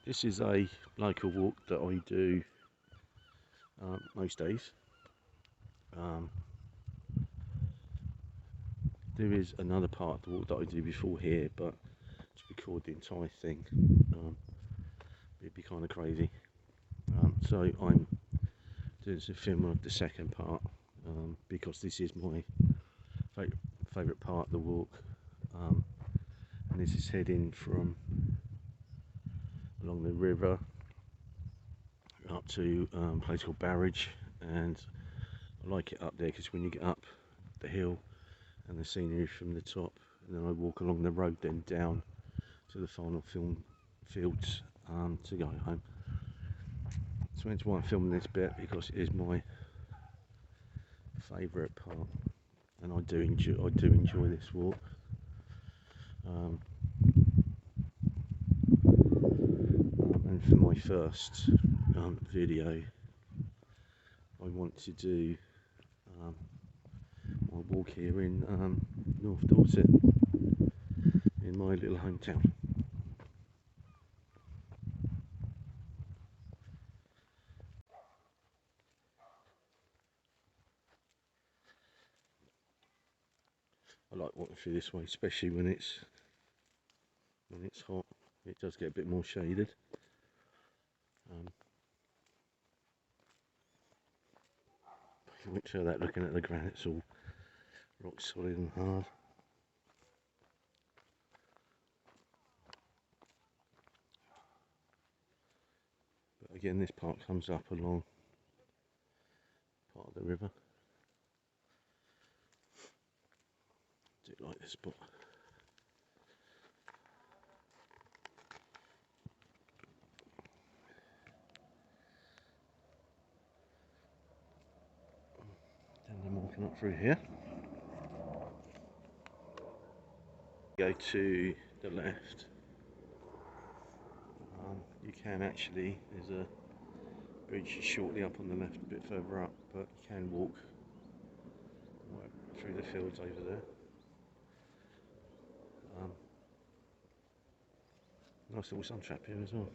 This is a local walk that I do most days. Um, there is another part of the walk that I do before here, but to record the entire thing, it'd be kind of crazy. So I'm doing some film of the second part because this is my favourite part of the walk. And this is heading from along the river up to a place called Barrage, and I like it up there because when you get up the hill and the scenery from the top, and then I walk along the road then down to the final film fields to go home. So that's why I'm filming this bit, because it is my favourite part, and I do enjoy this walk. And for my first video, I want to do my walk here in North Dorset, in my little hometown. I like walking through this way, especially when it's hot. It does get a bit more shaded. You won't show that looking at the granite's all rock solid and hard. But again, this part comes up along part of the river. Do like this spot. Then I'm walking up through here. Go to the left. You can actually, there's a bridge shortly up on the left, a bit further up, but you can walk through the fields over there. Nice little sun trap here as well.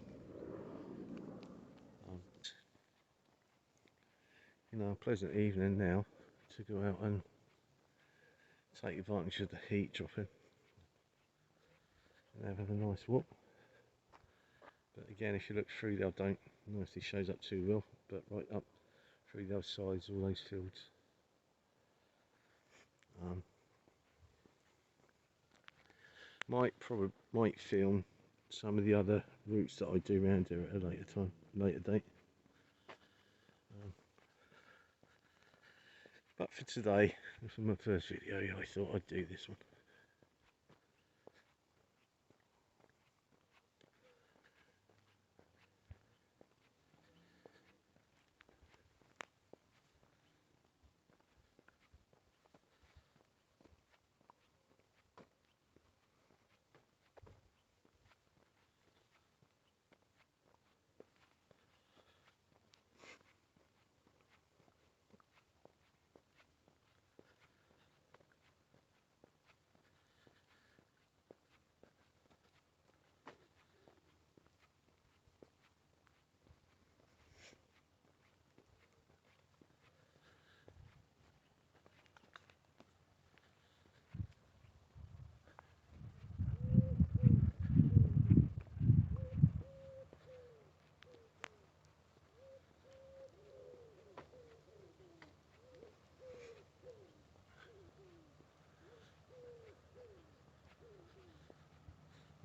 A pleasant evening now to go out and take advantage of the heat dropping and have a nice walk. But again, if you look through there, I don't know if this shows up too well, but right up through those sides, all those fields. Might film some of the other routes that I do around here at a later date. But for today, for my first video, I thought I'd do this one.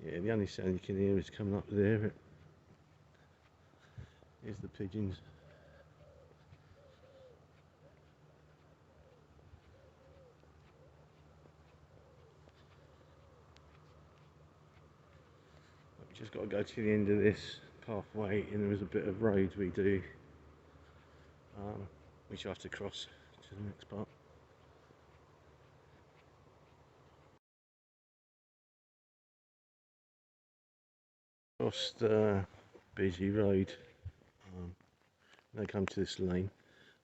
Yeah, the only sound you can hear is coming up there. Here's the pigeons. We've just got to go to the end of this pathway, and there is a bit of road we do, which you have to cross to the next part. Across the busy road, I come to this lane.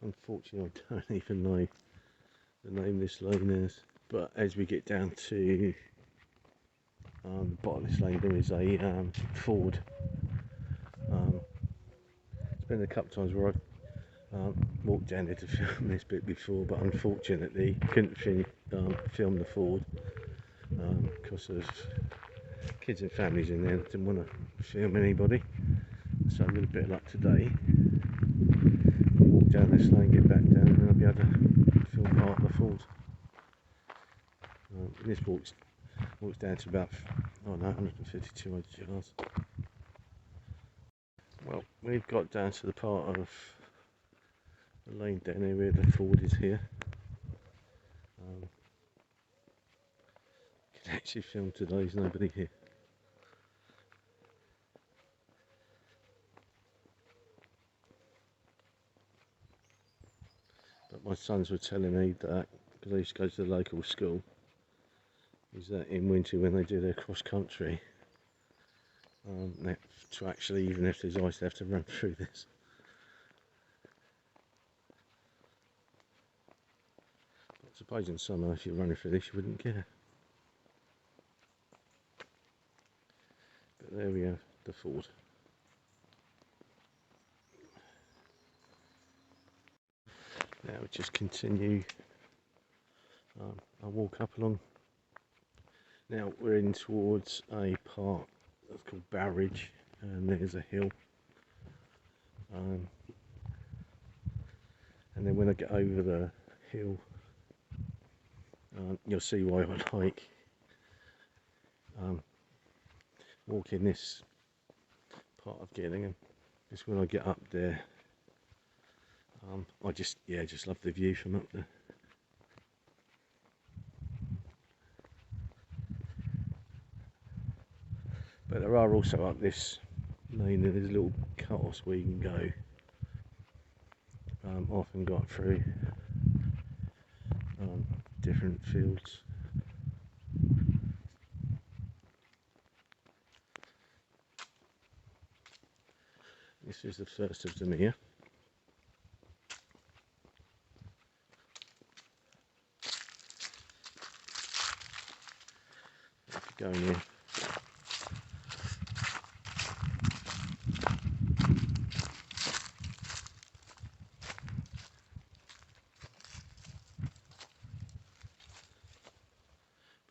Unfortunately, I don't even know the name this lane is, but as we get down to the bottom of this lane, there is a ford been a couple of times where I've walked down here to film this bit before, but unfortunately couldn't film the ford because there's kids and families in there. I didn't want to film anybody, so with a bit of luck today, walk down this lane, get back down, and I'll be able to film part of the ford. This walks down to about, oh no, 150, 200 yards. Well, we've got down to the part of the lane down here where the ford is here. Can actually film today, there's nobody here. But my sons were telling me that, because I used to go to the local school, is that in winter when they do their cross country, they have to actually, even if there's ice, they have to run through this. I suppose in summer, if you're running through this, you wouldn't care. But there we have the ford. Now we just continue I'll walk up along. Now we're in towards a part that's called Barridge, and there's a hill. And then when I get over the hill, you'll see why I like walking this part of Gillingham. Just when I get up there, I just love the view from up there. But there are also up this lane, there's little cut-offs where you can go. Often got through different fields. This is the first of them here. If you go in here,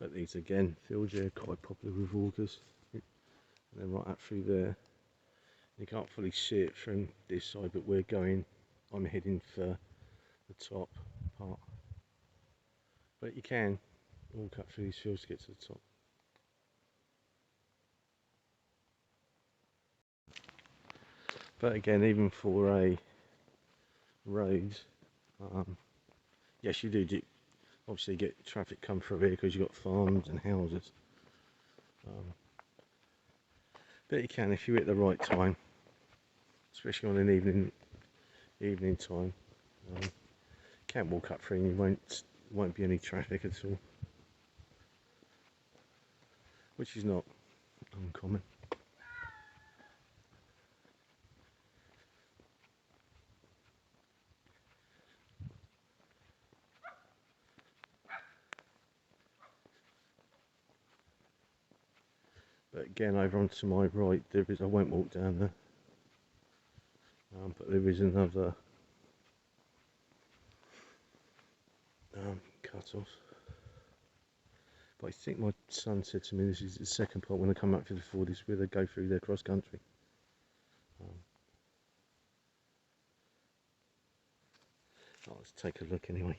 but these again, fields here, quite popular with walkers. And then right up through there. You can't fully see it from this side, but I'm heading for the top part. But you can walk up through these fields to get to the top. But again, even for a road, yes, you do obviously get traffic come through here because you've got farms and houses. But you can, if you're at the right time, especially on an evening time, can walk up through and won't be any traffic at all, which is not uncommon. But again, over onto my right, I won't walk down there, but there is another cut-off. But I think my son said to me this is the second part when they come up to the ford, is where they go through their cross country. Let's take a look anyway.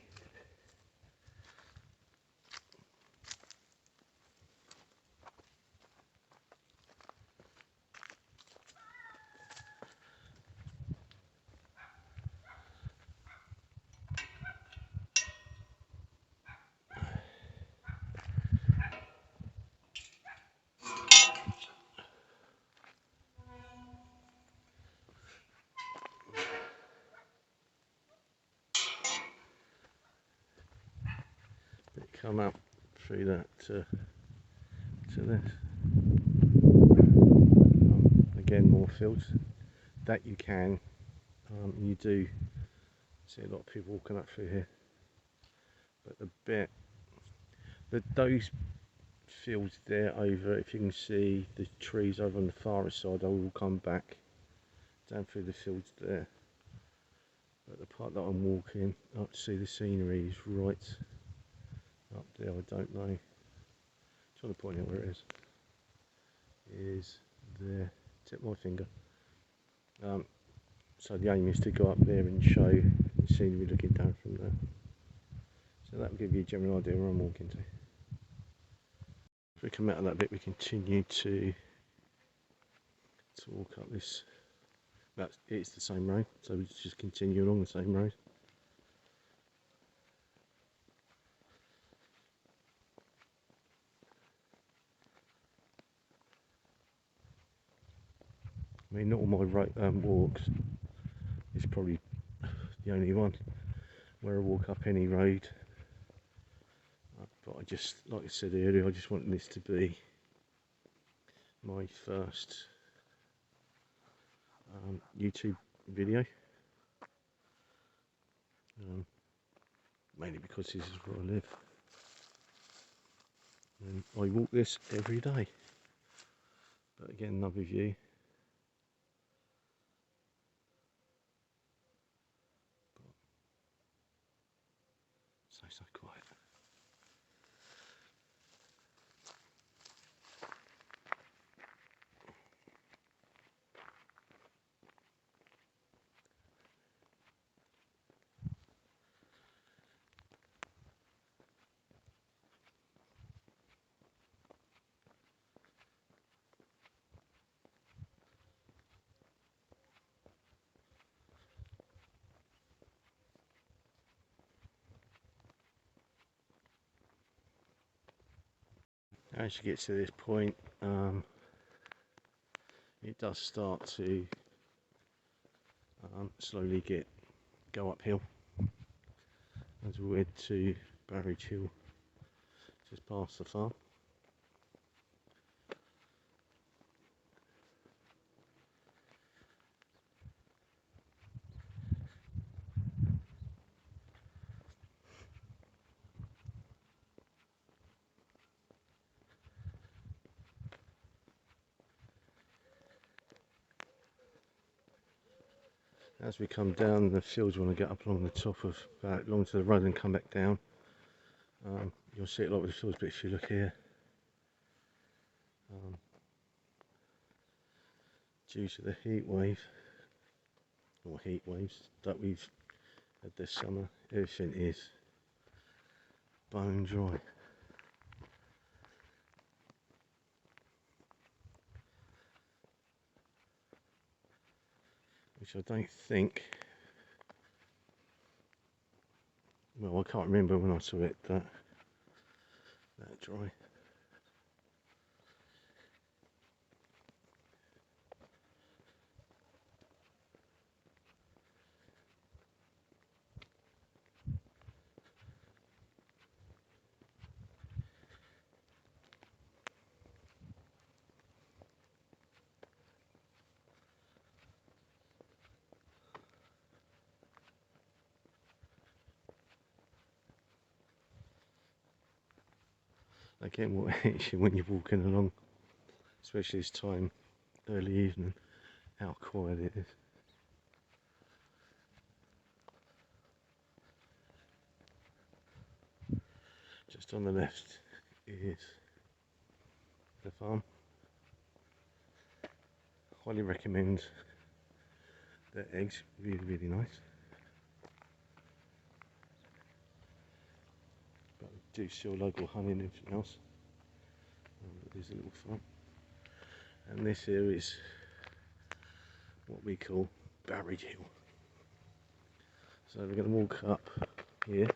Come up through that to this. Again, more fields that you can. You do see a lot of people walking up through here, but those fields there over, if you can see the trees over on the far side, I will come back down through the fields there. But the part that I'm walking up to see the scenery is right up there. I don't know. I'm trying to point out where it is there. Tip my finger. So the aim is to go up there and show the scenery looking down from there. So that will give you a general idea where I'm walking to. If we come out of that bit, we continue to walk up this. It's the same road, so we just continue along the same road. I mean, not all my walks is probably the only one where I walk up any road. But I just, like I said earlier, I just want this to be my first YouTube video. Mainly because this is where I live. And I walk this every day. But again, another view. But so quiet. As you get to this point, it does start to slowly go uphill as we head to Barridge Hill, just past the farm. As we come down the fields, we want to get up along the top of, along to the road and come back down. You'll see it a lot with the fields, but if you look here, due to the heat waves that we've had this summer, everything is bone dry. Which I don't think, well, I can't remember when I saw it that dry. Again, what hits you when you're walking along, especially this time, early evening, how quiet it is. Just on the left is the farm. Highly recommend their eggs, really nice. But we do sell local honey and everything else. There's a little farm. And this here is what we call Barridge Hill. So we're going to walk up here.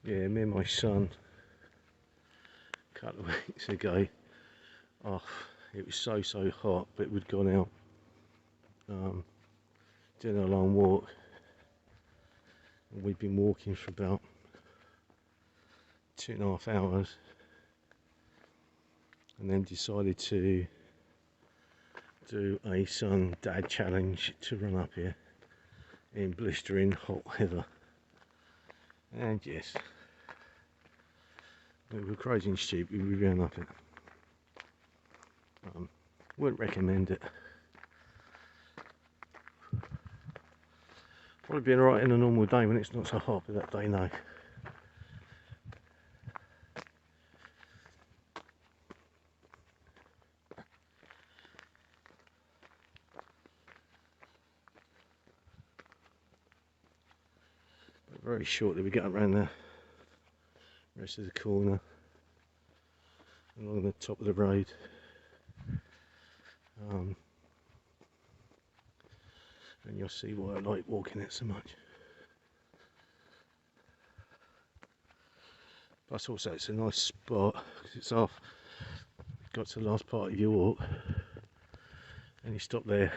Yeah, me and my son, a couple of weeks ago, it was so hot, but we'd gone out doing a long walk, and we'd been walking for about 2.5 hours, and then decided to do a son-dad challenge to run up here in blistering hot weather. And yes, If we were crazy and stupid, we'd be going up it. Wouldn't recommend it. Probably be alright in a normal day when it's not so hot, but that day no. But very shortly we get up around the rest of the corner, along the top of the road. And you'll see why I like walking it so much. Plus also it's a nice spot because it's off. Got to the last part of your walk and you stop there,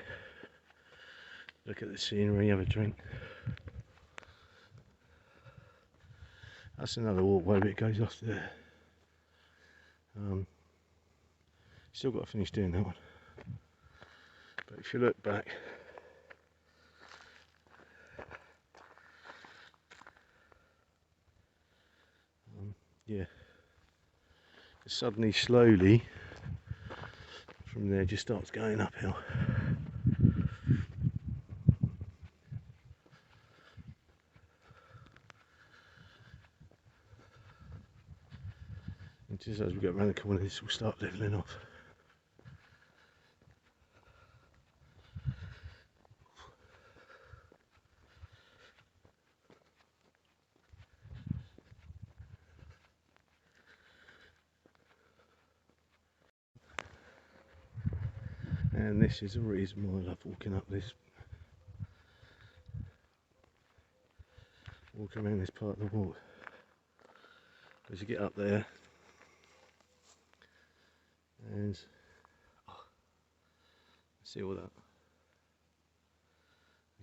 look at the scenery, have a drink. That's another walkway, but it goes off there. Still got to finish doing that one. But if you look back, yeah, it suddenly, slowly, from there just starts going uphill. And just as we get around the corner, this will start levelling off. And this is the reason why I love walking up this, walking around this part of the walk. Because you get up there and see all that.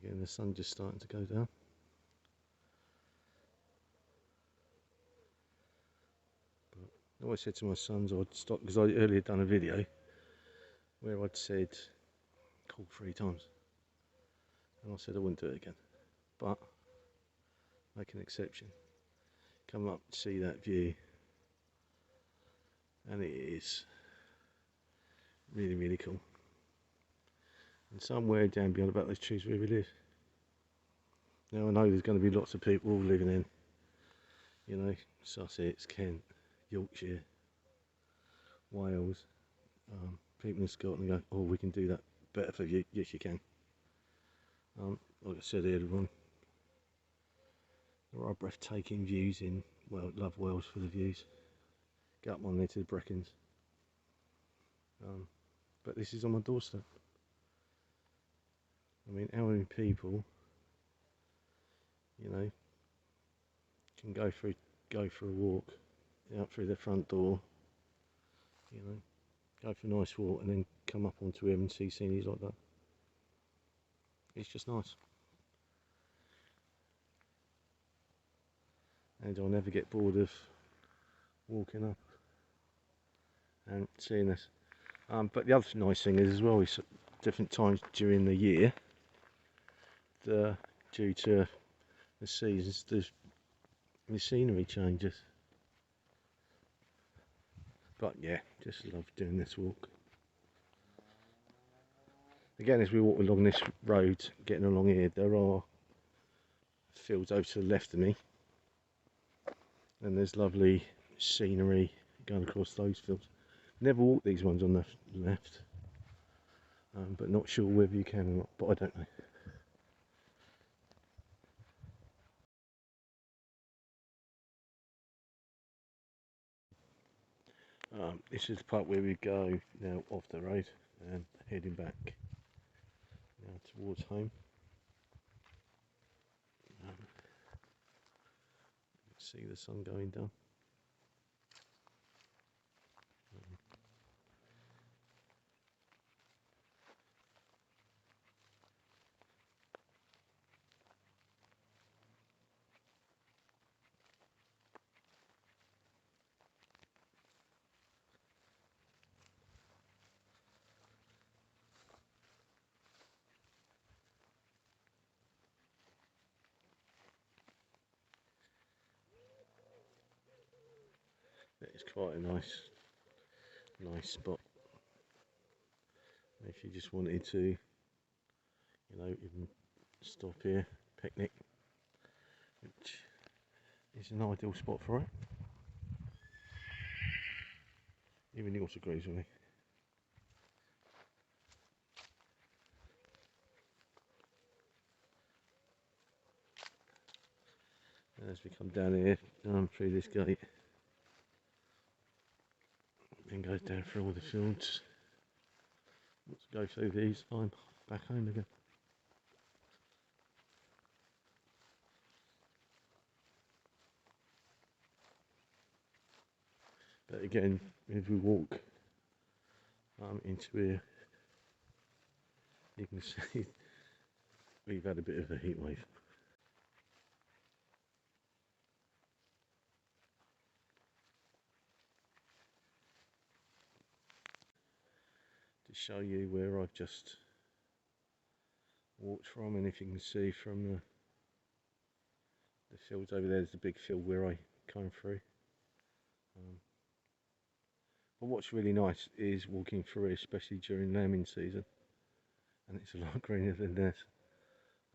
Again, the sun just starting to go down. But I always said to my sons I'd stop, because I earlier done a video where I'd said call 3 times. And I said I wouldn't do it again. But make an exception. Come up, see that view. And it is really, really cool. And somewhere down beyond about those trees where we live. Now I know there's going to be lots of people living in, you know, Sussex, Kent, Yorkshire, Wales, people in Scotland go, oh, we can do that better for you. Yes, you can. Like I said earlier on, there are breathtaking views in, well, love Wales for the views. Get up on there to the Brecons. But this is on my doorstep. I mean, how many people, you know, can go for a walk out through their front door, you know, go for a nice walk and then come up onto here and see scenery like that. It's just nice. And I'll never get bored of walking up and seeing this. But the other nice thing is as well, is different times during the year, due to the seasons, the scenery changes. But yeah, just love doing this walk. Again, as we walk along this road, getting along here, there are fields over to the left of me, and there's lovely scenery going across those fields. Never walked these ones on the left, but not sure whether you can or not, but I don't know. This is the part where we go now off the road and heading back now towards home. See the sun going down. quite a nice spot if you just wanted to, you know, even stop here, picnic, which is an ideal spot for it. Even yours agrees with me. And as we come down here, through this gate, then goes down through all the fields. Let's go through these. I'm back home again. But again, if we walk into here, you can see we've had a bit of a heat wave. To show you where I've just walked from, and if you can see from the fields over there's the big field where I came through. But what's really nice is walking through it, especially during lambing season, and it's a lot greener than this.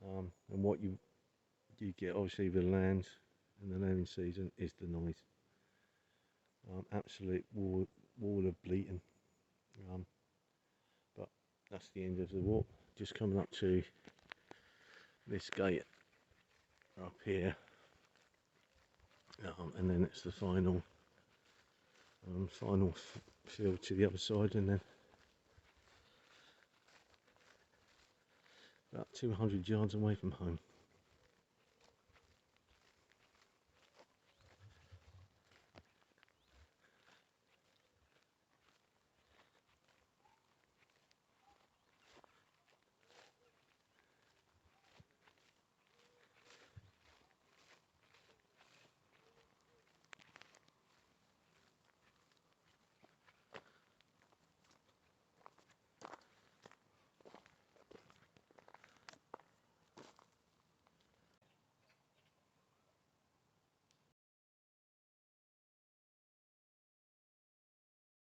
And what you get obviously with the lambs in the lambing season is the noise. Absolute wall of bleating. But that's the end of the walk. Just coming up to this gate up here, and then it's the final field to the other side, and then about 200 yards away from home.